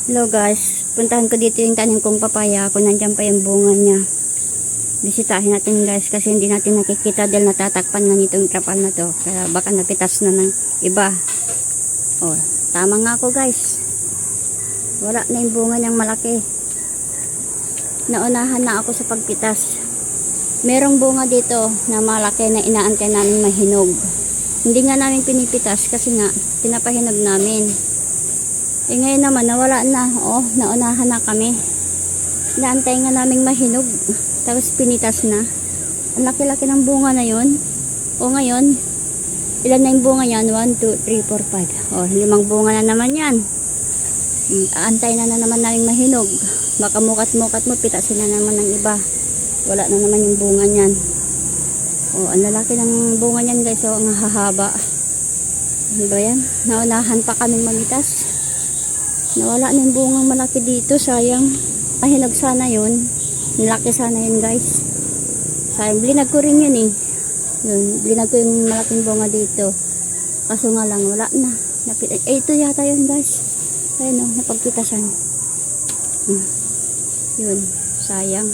Hello guys, puntahan ko dito yung tanim kong papaya. Kung nandiyan pa yung bunga niya, bisitahin natin guys, kasi hindi natin nakikita dahil natatakpan nga nitong trapal na to, kaya baka napitas na ng iba. Oh, tama nga ako guys, wala na yung bunga niyang malaki. Naunahan na ako sa pagpitas. Merong bunga dito na malaki na inaantay namin mahinog. Hindi nga namin pinipitas kasi nga pinapahinog namin. Eh ngayon naman nawala na. Oh, naunahan na kami. Inaantay nga naming mahinog, tapos pinitas na. Ang laki-laki ng bunga na yun. O ngayon, ilan na yung bunga yan? 1, 2, 3, 4, 5. O, 5 bunga na naman yan. Aantay na naman naming mahinog. Baka mukat-mukat mo, pitasin na naman ng iba. Wala na naman yung bunga niyan. O, ang lalaki ng bunga niyan guys. O, ang hahaba. Ano ba yan? Naunahan pa kaming mamitas. Nawala na yung bungang malaki dito, sayang. Pahinog sana yun, nilaki sana yun guys. Sayang, blinag ko rin yun eh. Yun, blinag ko yung malaking bunga dito, kaso nga lang wala na. Ito yata yun guys. Ayun o, napagpitasan. Yun, sayang.